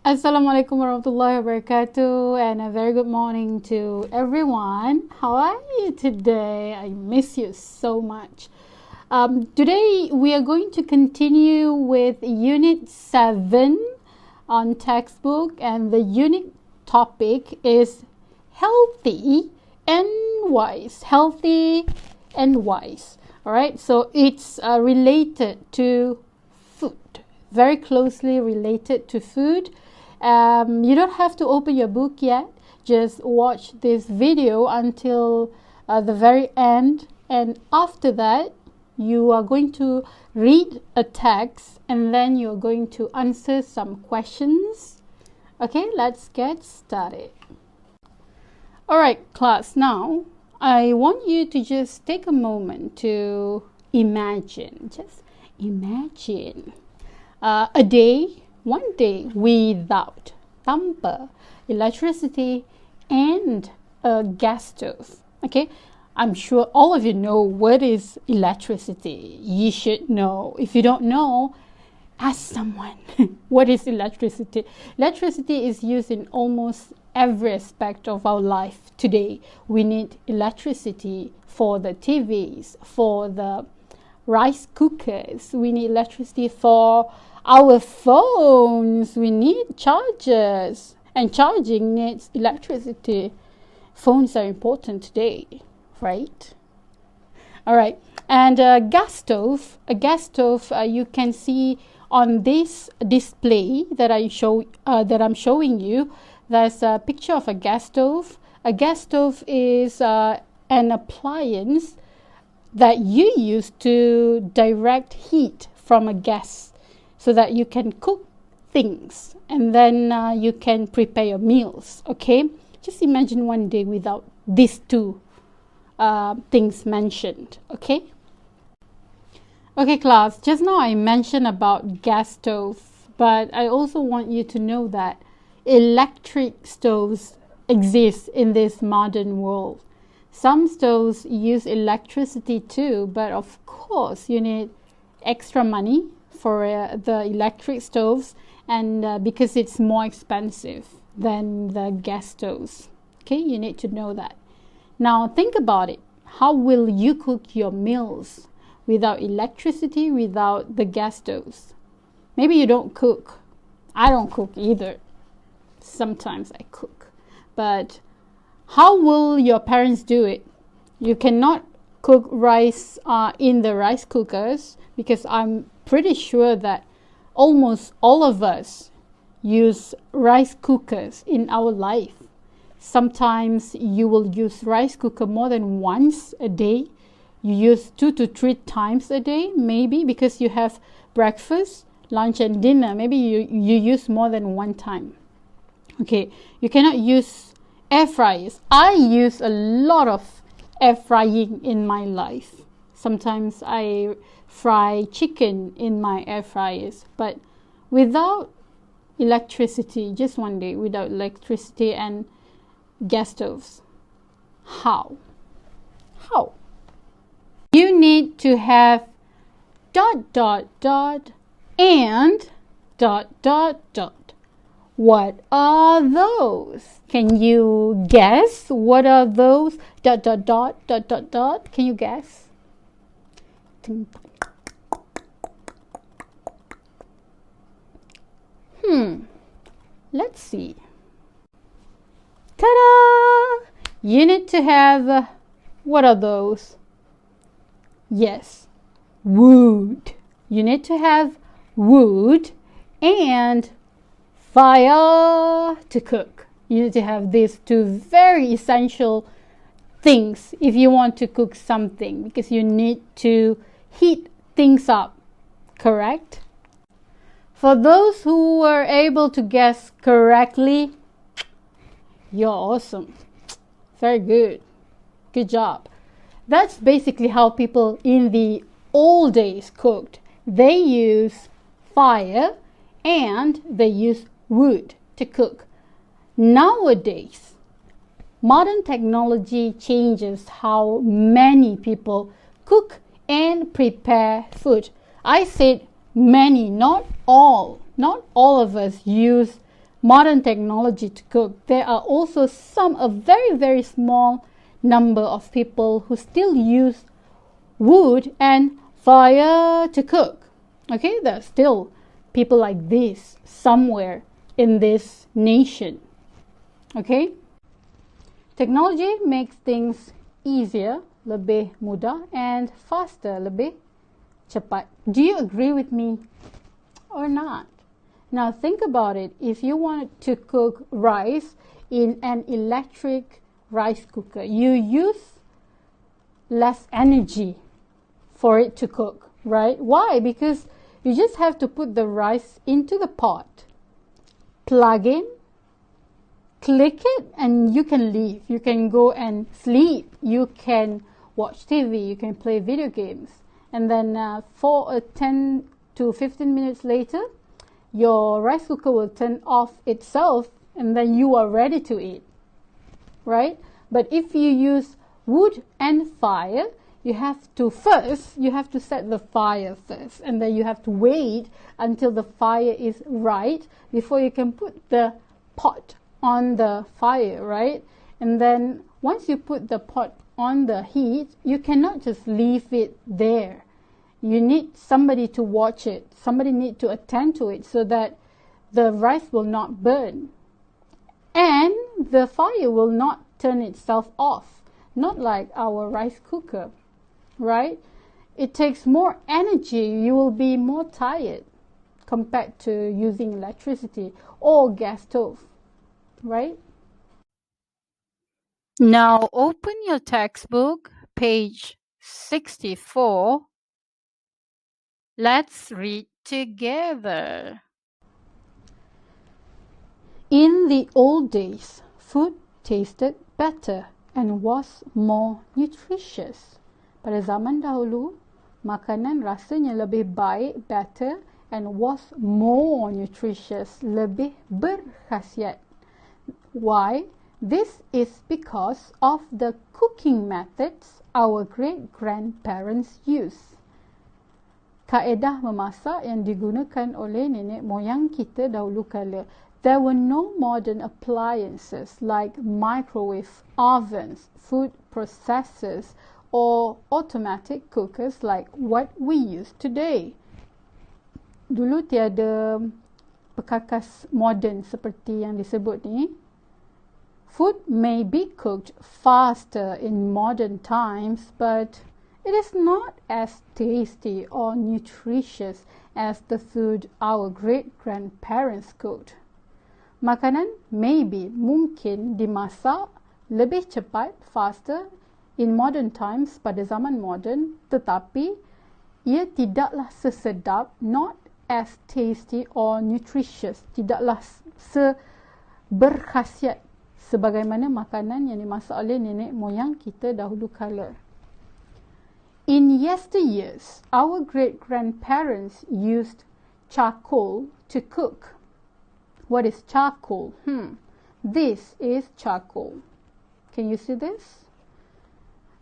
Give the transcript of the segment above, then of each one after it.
Assalamualaikum warahmatullahi wabarakatuh, and a very good morning to everyone. How are you today? I miss you so much. Today we are going to continue with Unit 7 on textbook, and the unit topic is healthy and wise. Healthy and wise. Alright, so it's related to food, very closely related to food. You don't have to open your book yet, just watch this video until the very end, and after that you are going to read a text and then you're going to answer some questions. Okay, let's get started. Alright class, now I want you to just take a moment to imagine, one day without tanpa electricity and a gas stove. Okay, I'm sure all of you know what is electricity. You should know. If you don't know, ask someone. What is electricity? Electricity is used in almost every aspect of our life today. We need electricity for the TVs, for the rice cookers. We need electricity for our phones. We need chargers, and charging needs electricity. Phones are important today, right? All right, and a gas stove. You can see on this display that I'm showing you. There's a picture of a gas stove. A gas stove is an appliance that you use to direct heat from a gas so that you can cook things and then you can prepare your meals. Okay, just imagine one day without these two things mentioned. Okay, class, just now I mentioned about gas stove, but I also want you to know that electric stoves exist in this modern world. Some stoves use electricity too, but of course you need extra money for the electric stoves, and because it's more expensive than the gas stoves. Okay, you need to know that. Now think about it. How will you cook your meals without electricity, without the gas stoves? Maybe you don't cook. I don't cook either. Sometimes I cook, but how will your parents do it? You cannot cook rice in the rice cookers, because I'm pretty sure that almost all of us use rice cookers in our life. Sometimes you will use rice cooker more than once a day. You use 2 to 3 times a day, maybe, because you have breakfast, lunch and dinner. Maybe you use more than one time. Okay, you cannot use air fryers. I use a lot of air frying in my life. Sometimes I fry chicken in my air fryers, but without electricity, just one day without electricity and gas stoves, how? You need to have ... and ... What are those? Can you guess what are those ... Can you guess? Let's see. Ta-da! You need to have what are those? Yes, wood. You need to have wood and fire to cook. You need to have these two very essential things if you want to cook something, because you need to heat things up, correct? For those who were able to guess correctly, you're awesome. Very good. Good job. That's basically how people in the old days cooked. They use fire and they use wood to cook. Nowadays, modern technology changes how many people cook and prepare food. I said many, not all. Not all of us use modern technology to cook, there are also a very, very small number of people who still use wood and fire to cook. Okay, there are still people like this somewhere in this nation. Okay, technology makes things easier, lebih mudah, and faster, lebih cepat. Do you agree with me or not? Now think about it. If you want to cook rice in an electric rice cooker, you use less energy for it to cook, right? Why? Because you just have to put the rice into the pot, plug in, click it, and you can leave. You can go and sleep. You can watch TV. You can play video games. And then 10 to 15 minutes later, your rice cooker will turn off itself, and then you are ready to eat, right? But if you use wood and fire, you have to set the fire first, and then you have to wait until the fire is right before you can put the pot on the fire, right? And then once you put the pot on the heat, you cannot just leave it there. You need somebody to watch it. Somebody need to attend to it so that the rice will not burn. And the fire will not turn itself off. Not like our rice cooker, right? It takes more energy. You will be more tired compared to using electricity or gas stove, right? Now open your textbook, page 64. Let's read together. In the old days, food tasted better and was more nutritious. Pada zaman dahulu, makanan rasanya lebih baik, better, and was more nutritious, lebih berkhasiat. Why? This is because of the cooking methods our great-grandparents used. Kaedah memasak yang digunakan oleh nenek moyang kita dahulu kala. There were no modern appliances like microwave ovens, food processors, or automatic cookers like what we use today. Dulu tiada perkakas moden seperti yang disebut ni. Food may be cooked faster in modern times, but it is not as tasty or nutritious as the food our great-grandparents cooked. Makanan mungkin dimasak lebih cepat, faster in modern times pada zaman moden, tetapi ia tidaklah sesedap, not as tasty or nutritious, tidaklah berkhasiat sebagaimana makanan yang dimasak oleh nenek moyang kita dahulu kala. In yesteryears, our great-grandparents used charcoal to cook. What is charcoal? This is charcoal. Can you see this?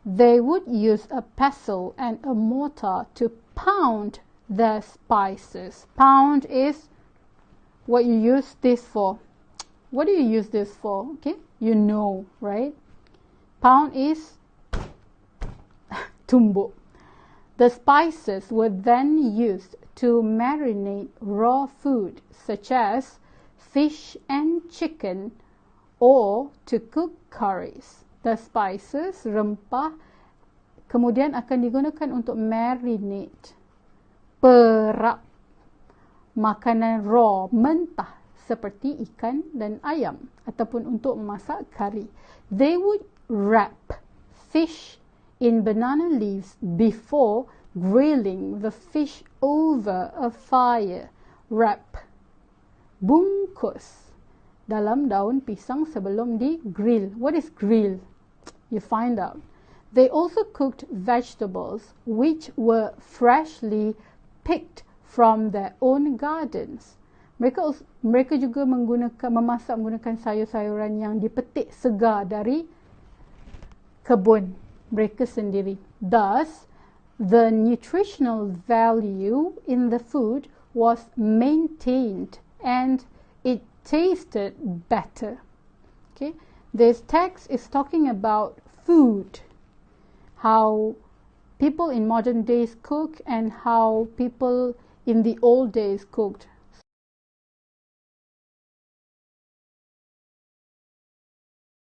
They would use a pestle and a mortar to pound their spices. Pound is what you use this for. What do you use this for? Okay, you know, right? Pound is tumbuk. The spices were then used to marinate raw food such as fish and chicken, or to cook curries. The spices, rempah, kemudian akan digunakan untuk marinate, perap makanan raw, mentah seperti ikan dan ayam, ataupun untuk memasak kari. They would wrap fish in banana leaves before grilling the fish over a fire. Wrap, bungkus dalam daun pisang sebelum di-grill. What is grill? You find out. They also cooked vegetables which were freshly picked from their own gardens. Mereka juga memasak menggunakan sayur-sayuran yang dipetik segar dari kebun mereka sendiri. Thus, the nutritional value in the food was maintained and it tasted better. Okay, this text is talking about food, how people in modern days cook and how people in the old days cooked.